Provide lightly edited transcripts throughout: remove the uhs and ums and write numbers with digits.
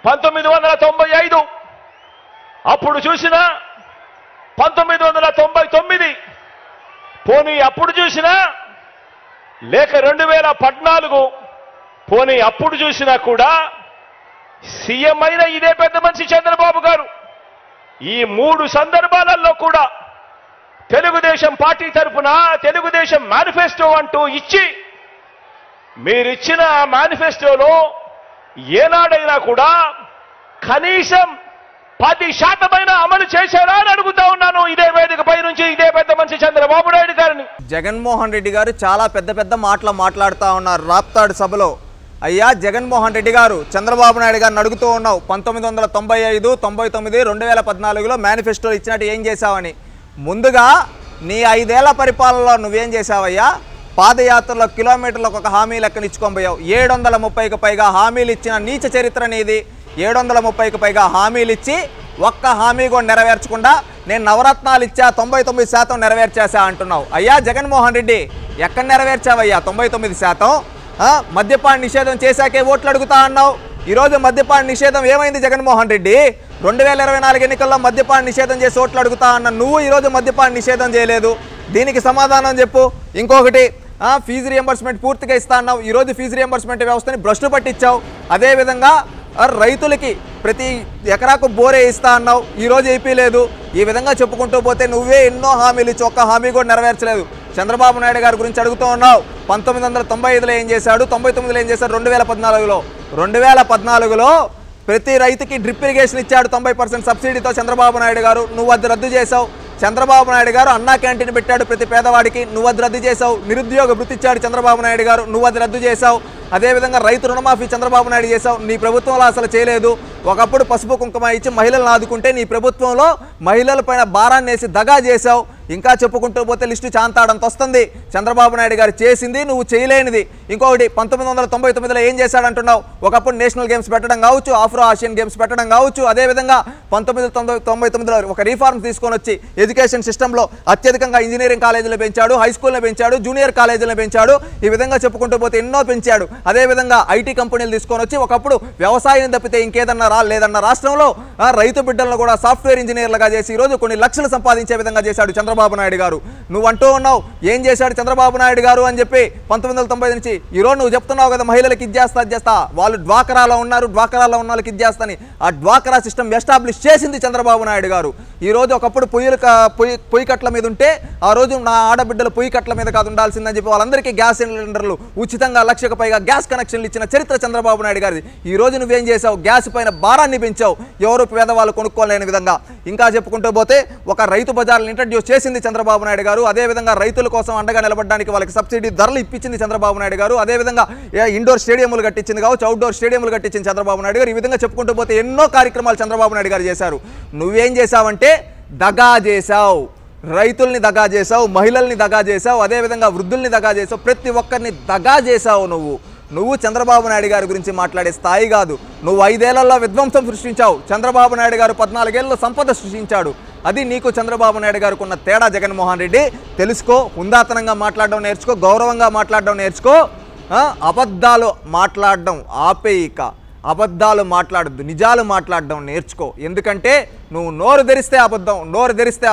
1995 అప్పుడు చూసినా 1999 పోనీ అప్పుడు చూసినా లేక 2014 పోనీ అప్పుడు చూసినా కూడా సీఎం అయిన ఇదే పెద్ద మనిషి చంద్రబాబు గారు ఈ 3 సందర్భాలలో కూడా తెలుగుదేశం పార్టీ తరఫున తెలుగుదేశం మేనిఫెస్టో అంటూ ఇచ్చి మీరిచ్చిన ఆ మేనిఫెస్టోలో ఏనాడైనా కూడా కనీసం 10% అమలు చేశారా అని అడుగుతా ఉన్నాను ఇదే వేదికపై నుంచి ఇదే పెద్ద మనిషి చంద్రబాబు నాయుడు గారిని. జగన్మోహన్ రెడ్డి గారు చాలా పెద్ద మాటలు మాట్లాడుతూ ఉన్నారు రాప్తాడు సభలో. అయ్యా జగన్మోహన్ రెడ్డి గారు చంద్రబాబు నాయుడు గారిని అడుగుతూ ఉన్నావు 1995, 99, 2014లో మేనిఫెస్టోలు ఇచ్చినట్టు ఏం చేశావని. ముందుగా నీ 5 ఏళ్ల పరిపాలనలో నువ్వేం చేశావయ్యా? పాదయాత్రలో కిలోమీటర్లకు ఒక హామీ లెక్కనిచ్చుకొని పోయావు. 730కి పైగా హామీలు ఇచ్చిన నీచ చరిత్ర నీది. 730కి పైగా హామీలు ఇచ్చి ఒక్క హామీ కూడా నెరవేర్చకుండా నేను నవరత్నాలు ఇచ్చా 99% నెరవేర్చేసా అంటున్నావు. అయ్యా జగన్మోహన్ రెడ్డి ఎక్కడ నెరవేర్చావయ్యా 99%? మద్యపాన నిషేధం చేశాకే ఓట్లు అడుగుతా అన్నావు. ఈరోజు మద్యపాన నిషేధం ఏమైంది జగన్మోహన్ రెడ్డి? 2024 ఎన్నికల్లో మద్యపాన నిషేధం చేసి ఓట్లు అడుగుతా అన్న నువ్వు ఈరోజు మద్యపాన నిషేధం చేయలేదు. దీనికి సమాధానం చెప్పు. ఇంకొకటి ఫీజు రియంబర్స్మెంట్ పూర్తిగా ఇస్తా అన్నావు. ఈరోజు ఫీజు రియంబర్స్మెంట్ వ్యవస్థని భ్రష్టు పట్టించావు. అదేవిధంగా రైతులకి ప్రతి ఎకరాకు బోరే ఇస్తా అన్నావు. ఈరోజు ఏపీ లేదు. ఈ విధంగా చెప్పుకుంటూ పోతే నువ్వే ఎన్నో హామీలు ఇచ్చి ఒక్క హామీ కూడా నెరవేర్చలేదు. చంద్రబాబు నాయుడు గారి గురించి అడుగుతూ ఉన్నావు. 1995లో ఏం చేశాడు, 99లో ఏం చేశాడు, 2014లో ప్రతి రైతుకి డ్రిప్ ఇరిగేషన్ ఇచ్చాడు 90% సబ్సిడీతో చంద్రబాబు నాయుడు గారు. నువ్వు అది రద్దు చేశావు. చంద్రబాబు నాయుడు గారు అన్నా క్యాంటీన్ పెట్టాడు ప్రతి పేదవాడికి. నువ్వు అది రద్దు చేశావు. నిరుద్యోగ వృత్తి ఇచ్చాడు చంద్రబాబు నాయుడు గారు. నువ్వు అది రద్దు చేశావు. అదేవిధంగా రైతు రుణమాఫీ చంద్రబాబు నాయుడు చేశావు. నీ ప్రభుత్వంలో అసలు చేయలేదు. ఒకప్పుడు పసుపు కుంకుమ ఇచ్చి మహిళలను ఆదుకుంటే నీ ప్రభుత్వంలో మహిళలపైన భారాన్ని వేసి దగా చేశావు. ఇంకా చెప్పుకుంటూ పోతే లిస్టు చాంతాడంత వస్తుంది. చంద్రబాబు నాయుడు గారు చేసింది నువ్వు చేయలేనిది. ఇంకొకటి 1999లో ఏం చేశాడంటున్నావు. ఒకప్పుడు నేషనల్ గేమ్స్ పెట్టడం కావచ్చు, ఆఫ్రో ఆసియన్ గేమ్స్ పెట్టడం కావచ్చు. అదేవిధంగా 1999లో ఒక రీఫార్మ్ తీసుకొని వచ్చి ఎడ్యుకేషన్ సిస్టంలో అత్యధికంగా ఇంజనీరింగ్ కాలేజీలు పెంచాడు, హై స్కూల్ని పెంచాడు, జూనియర్ కాలేజీలను పెంచాడు. ఈ విధంగా చెప్పుకుంటూ పోతే ఎన్నో పెంచాడు. అదేవిధంగా ఐటీ కంపెనీలు తీసుకొని వచ్చి ఒకప్పుడు వ్యవసాయం తప్పితే ఇంకేదన్నా లేదన్న రాష్ట్రంలో రైతు బిడ్డలను కూడా సాఫ్ట్వేర్ ఇంజనీర్లుగా చేసి ఈరోజు కొన్ని లక్షలు సంపాదించే విధంగా చేశాడు చంద్రబాబు నాయుడు గారు. నువ్వు అంటూ ఉన్నావు ఏం చేశాడు చంద్రబాబు నాయుడు గారు అని చెప్పి 1990 నుంచి ఈరోజు నువ్వు చెప్తున్నావు కదా మహిళలకు ఇది చేస్తా అది చేస్తా. వాళ్ళు డ్వాకరాలో ఉన్నారు, డ్వాకరాలో ఉన్న వాళ్ళకి ఇది చేస్తాని. ఆ డ్వాకరా సిస్టమ్ ఎస్టాబ్లిష్ చేసింది చంద్రబాబు నాయుడు గారు. ఈరోజు ఒకప్పుడు పొయ్యి కట్ల మీద ఉంటే ఆ రోజు నా ఆడబిడ్డలు పొయ్యి కట్ల మీద కాదు ఉండాల్సిందని చెప్పి వాళ్ళందరికీ గ్యాస్ సిలిండర్లు ఉచితంగా 1,00,000కి పైగా గ్యాస్ కనెక్షన్లు ఇచ్చిన చరిత్ర చంద్రబాబు నాయుడు గారిది. ఈ రోజు నువ్వేం చేశావు? గ్యాస్ పైన భారాన్ని పెంచావు. ఎవరు పేదవాళ్ళు కొనుక్కోలేని విధంగా. ఇంకా చెప్పుకుంటూ పోతే ఒక రైతు బజార్లు ఇంట్రడ్యూస్ చేసింది చంద్రబాబు నాయుడు గారు. అదేవిధంగా రైతుల కోసం అండగా నిలబడడానికి వాళ్ళకి సబ్సిడీ ధరలు ఇప్పించింది చంద్రబాబు నాయుడు గారు. అదేవిధంగా ఇండోర్ స్టేడియంలు కట్టించింది కావచ్చు, అవుట్డోర్ స్టేడియంలు కట్టించింది చంద్రబాబు నాయుడు గారు. ఈ విధంగా చెప్పుకుంటూ పోతే ఎన్నో కార్యక్రమాలు చంద్రబాబు నాయుడు గారు చేశారు. నువ్వేం చేశావంటే దగా చేశావు. రైతుల్ని దగా చేశావు, మహిళల్ని దగా చేశావు, అదేవిధంగా వృద్ధుల్ని దగా చేశావు. ప్రతి ఒక్కరిని దగా చేశావు. నువ్వు చంద్రబాబు నాయుడు గారి గురించి మాట్లాడే స్థాయి కాదు. నువ్వు 5 ఏళ్లలో విధ్వంసం సృష్టించావు. చంద్రబాబు నాయుడు గారు 14 ఏళ్ళలో సంపద సృష్టించాడు. అది నీకు చంద్రబాబు నాయుడు గారికి ఉన్న తేడా జగన్మోహన్ రెడ్డి. తెలుసుకో. హుందాతనంగా మాట్లాడడం నేర్చుకో, గౌరవంగా మాట్లాడడం నేర్చుకో. అబద్ధాలు మాట్లాడడం ఆపేయిక. అబద్ధాలు మాట్లాడద్దు, నిజాలు మాట్లాడడం నేర్చుకో. ఎందుకంటే నువ్వు నోరు తెరిస్తే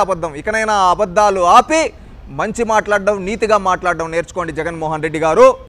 అబద్ధం. ఇకనైనా అబద్ధాలు ఆపి మంచి మాట్లాడడం, నీతిగా మాట్లాడడం నేర్చుకోండి జగన్మోహన్ రెడ్డి గారు.